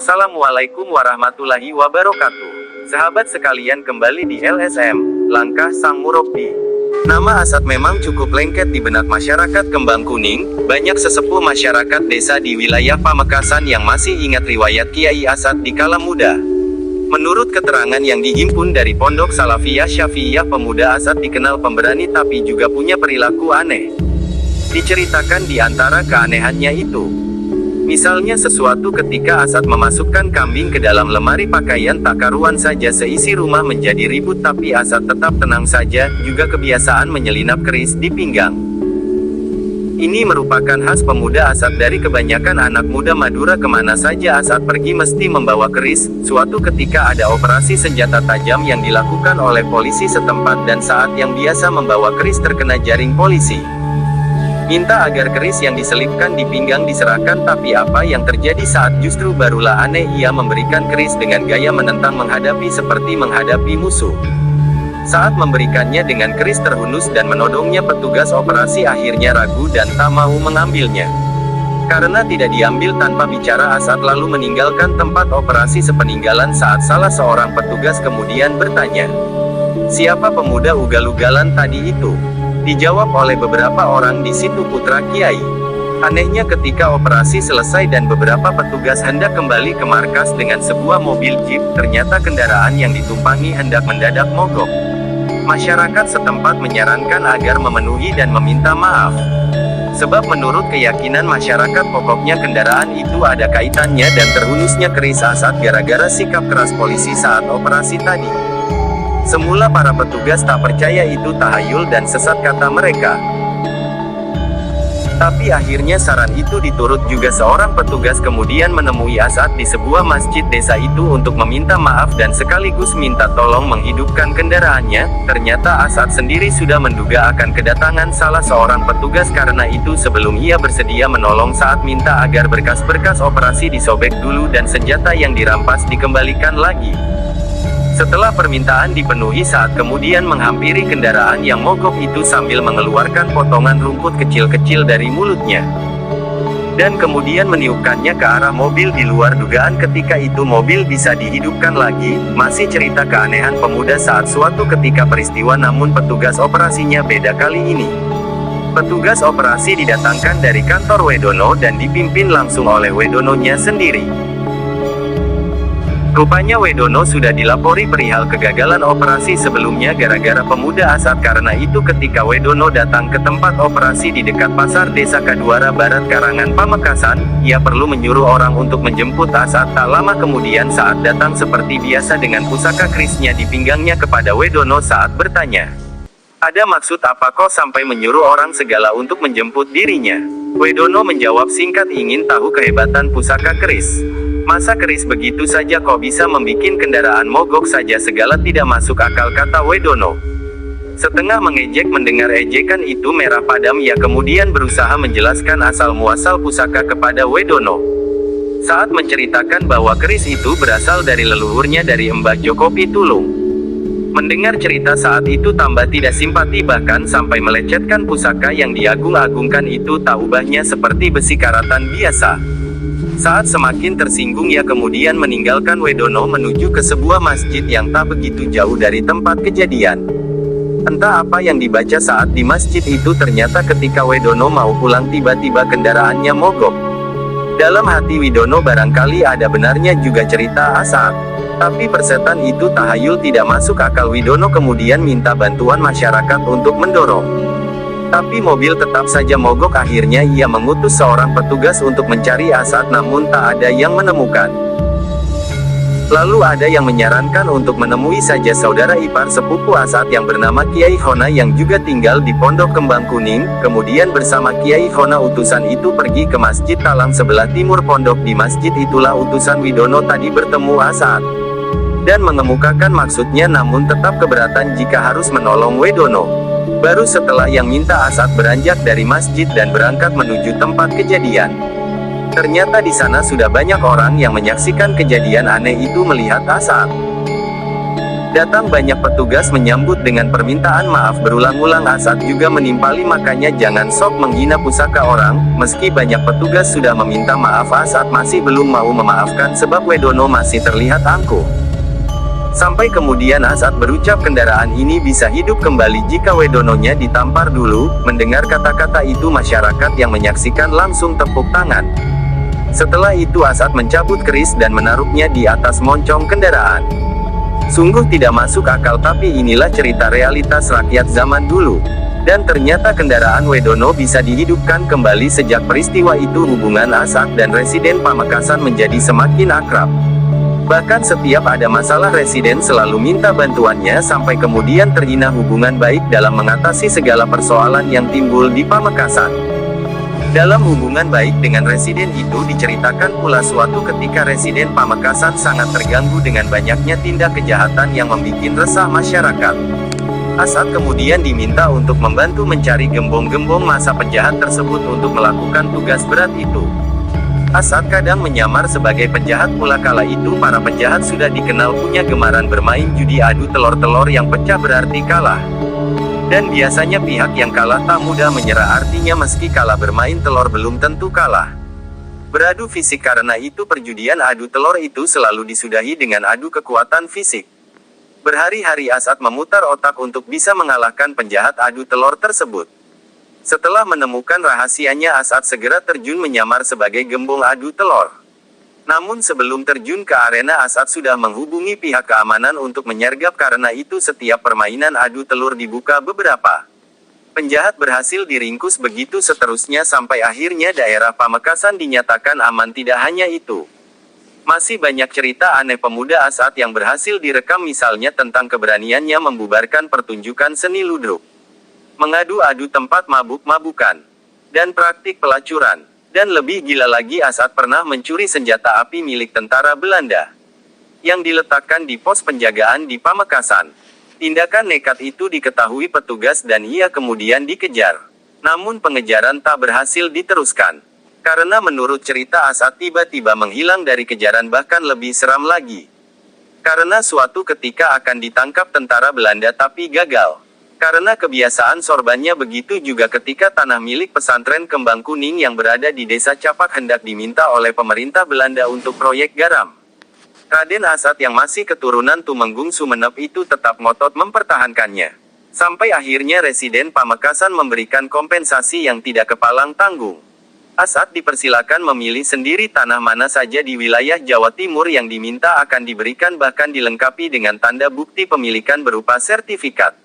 Assalamualaikum warahmatullahi wabarakatuh. Sahabat sekalian, kembali di LSM, Langkah Sang Murabbi. Nama Asad memang cukup lengket di benak masyarakat Kembang Kuning. Banyak sesepuh masyarakat desa di wilayah Pamekasan yang masih ingat riwayat Kiai Asad di kala muda. Menurut keterangan yang dihimpun dari Pondok Salafiyah Syafi'iyah, pemuda Asad dikenal pemberani tapi juga punya perilaku aneh. Diceritakan di antara keanehannya itu, misalnya sesuatu ketika Asad memasukkan kambing ke dalam lemari pakaian, tak karuan saja seisi rumah menjadi ribut, tapi Asad tetap tenang saja. Juga kebiasaan menyelinap keris di pinggang. Ini merupakan khas pemuda Asad. Dari kebanyakan anak muda Madura, kemana saja Asad pergi mesti membawa keris. Suatu ketika ada operasi senjata tajam yang dilakukan oleh polisi setempat, dan saat yang biasa membawa keris terkena jaring polisi. Minta agar keris yang diselipkan di pinggang diserahkan, tapi apa yang terjadi saat justru barulah aneh. Ia memberikan keris dengan gaya menentang, menghadapi seperti menghadapi musuh. Saat memberikannya dengan keris terhunus dan menodongnya, petugas operasi akhirnya ragu dan tak mau mengambilnya. Karena tidak diambil tanpa bicara, Asad lalu meninggalkan tempat operasi sepeninggalan saat salah seorang petugas kemudian bertanya, "Siapa pemuda ugal-ugalan tadi itu?" Dijawab oleh beberapa orang di situ, "Putra Kiai." Anehnya, ketika operasi selesai dan beberapa petugas hendak kembali ke markas dengan sebuah mobil jeep, ternyata kendaraan yang ditumpangi hendak mendadak mogok. Masyarakat setempat menyarankan agar memenuhi dan meminta maaf. Sebab menurut keyakinan masyarakat, pokoknya kendaraan itu ada kaitannya dan terhunusnya keris Asad gara-gara sikap keras polisi saat operasi tadi. Semula para petugas tak percaya itu tahayul dan sesat, kata mereka. Tapi akhirnya saran itu diturut juga. Seorang petugas kemudian menemui Asad di sebuah masjid desa itu untuk meminta maaf dan sekaligus minta tolong menghidupkan kendaraannya. Ternyata Asad sendiri sudah menduga akan kedatangan salah seorang petugas. Karena itu sebelum ia bersedia menolong, saat minta agar berkas-berkas operasi disobek dulu dan senjata yang dirampas dikembalikan lagi. Setelah permintaan dipenuhi, saat kemudian menghampiri kendaraan yang mogok itu sambil mengeluarkan potongan rumput kecil-kecil dari mulutnya. Dan kemudian meniupkannya ke arah mobil. Di luar dugaan ketika itu mobil bisa dihidupkan lagi. Masih cerita keanehan pemuda saat suatu ketika peristiwa, namun petugas operasinya beda kali ini. Petugas operasi didatangkan dari kantor Wedono dan dipimpin langsung oleh Wedononya sendiri. Rupanya Wedono sudah dilapori perihal kegagalan operasi sebelumnya gara-gara pemuda Asad. Karena itu ketika Wedono datang ke tempat operasi di dekat pasar desa Kaduara Barat Karangan Pamekasan, ia perlu menyuruh orang untuk menjemput Asad. Tak lama kemudian saat datang seperti biasa dengan pusaka kerisnya di pinggangnya kepada Wedono saat bertanya, "Ada maksud apa kau sampai menyuruh orang segala untuk menjemput dirinya?" Wedono menjawab singkat, "Ingin tahu kehebatan pusaka keris? Masa keris begitu saja kok bisa membikin kendaraan mogok saja, segala tidak masuk akal," kata Wedono. Setengah mengejek mendengar ejekan itu merah padam. Ia kemudian berusaha menjelaskan asal muasal pusaka kepada Wedono. Saat menceritakan bahwa keris itu berasal dari leluhurnya, dari Mbah Jokopi Tulung. Mendengar cerita saat itu tambah tidak simpati, bahkan sampai melecetkan pusaka yang diagung-agungkan itu tak ubahnya seperti besi karatan biasa. Saat semakin tersinggung, ia kemudian meninggalkan Wedono menuju ke sebuah masjid yang tak begitu jauh dari tempat kejadian. Entah apa yang dibaca saat di masjid itu, ternyata ketika Wedono mau pulang tiba-tiba kendaraannya mogok. Dalam hati Wedono, barangkali ada benarnya juga cerita Asad. Tapi persetan itu tahayul, tidak masuk akal. Wedono kemudian minta bantuan masyarakat untuk mendorong. Tapi mobil tetap saja mogok. Akhirnya ia mengutus seorang petugas untuk mencari Asad, namun tak ada yang menemukan. Lalu ada yang menyarankan untuk menemui saja saudara ipar sepupu Asad yang bernama Kiai Hona yang juga tinggal di Pondok Kembang Kuning. Kemudian bersama Kiai Hona utusan itu pergi ke Masjid Talang sebelah timur pondok. Di masjid itulah utusan Wedono tadi bertemu Asad dan mengemukakan maksudnya, namun tetap keberatan jika harus menolong Wedono. Baru setelah yang minta Asad beranjak dari masjid dan berangkat menuju tempat kejadian. Ternyata di sana sudah banyak orang yang menyaksikan kejadian aneh itu. Melihat Asad Datang banyak petugas menyambut dengan permintaan maaf berulang-ulang. Asad juga menimpali, makanya jangan sok menghina pusaka orang. Meski banyak petugas sudah meminta maaf, Asad masih belum mau memaafkan sebab Wedono masih terlihat angkuh. Sampai kemudian Asad berucap kendaraan ini bisa hidup kembali jika Wedononya ditampar dulu. Mendengar kata-kata itu masyarakat yang menyaksikan langsung tepuk tangan. Setelah itu Asad mencabut keris dan menaruhnya di atas moncong kendaraan. Sungguh tidak masuk akal, tapi inilah cerita realitas rakyat zaman dulu. Dan ternyata kendaraan Wedono bisa dihidupkan kembali. Sejak peristiwa itu hubungan Asad dan Residen Pamekasan menjadi semakin akrab. Bahkan setiap ada masalah Residen selalu minta bantuannya, sampai kemudian terhina hubungan baik dalam mengatasi segala persoalan yang timbul di Pamekasan. Dalam hubungan baik dengan Residen itu diceritakan pula suatu ketika Residen Pamekasan sangat terganggu dengan banyaknya tindak kejahatan yang membuat resah masyarakat. Asad kemudian diminta untuk membantu mencari gembong-gembong masa penjahat tersebut untuk melakukan tugas berat itu. Asad kadang menyamar sebagai penjahat pula. Kala itu para penjahat sudah dikenal punya gemaran bermain judi adu telur-telur, yang pecah berarti kalah. Dan biasanya pihak yang kalah tak mudah menyerah, artinya meski kalah bermain telur belum tentu kalah. Beradu fisik, karena itu perjudian adu telur itu selalu disudahi dengan adu kekuatan fisik. Berhari-hari Asad memutar otak untuk bisa mengalahkan penjahat adu telur tersebut. Setelah menemukan rahasianya, Asad segera terjun menyamar sebagai gembong adu telur. Namun sebelum terjun ke arena, Asad sudah menghubungi pihak keamanan untuk menyergap, karena itu setiap permainan adu telur dibuka beberapa penjahat berhasil diringkus, begitu seterusnya sampai akhirnya daerah Pamekasan dinyatakan aman. Tidak hanya itu, masih banyak cerita aneh pemuda Asad yang berhasil direkam, misalnya tentang keberaniannya membubarkan pertunjukan seni ludruk, mengadu-adu tempat mabuk-mabukan, dan praktik pelacuran. Dan lebih gila lagi, Asad pernah mencuri senjata api milik tentara Belanda yang diletakkan di pos penjagaan di Pamekasan. Tindakan nekat itu diketahui petugas dan ia kemudian dikejar. Namun pengejaran tak berhasil diteruskan. Karena menurut cerita Asad tiba-tiba menghilang dari kejaran. Bahkan lebih seram lagi, karena suatu ketika akan ditangkap tentara Belanda tapi gagal. Karena kebiasaan sorbannya. Begitu juga ketika tanah milik pesantren Kembang Kuning yang berada di desa Capak hendak diminta oleh pemerintah Belanda untuk proyek garam. Raden Asad yang masih keturunan Tumenggung Sumeneb itu tetap ngotot mempertahankannya. Sampai akhirnya Residen Pamekasan memberikan kompensasi yang tidak kepalang tanggung. Asad dipersilakan memilih sendiri tanah mana saja di wilayah Jawa Timur yang diminta akan diberikan, bahkan dilengkapi dengan tanda bukti pemilikan berupa sertifikat.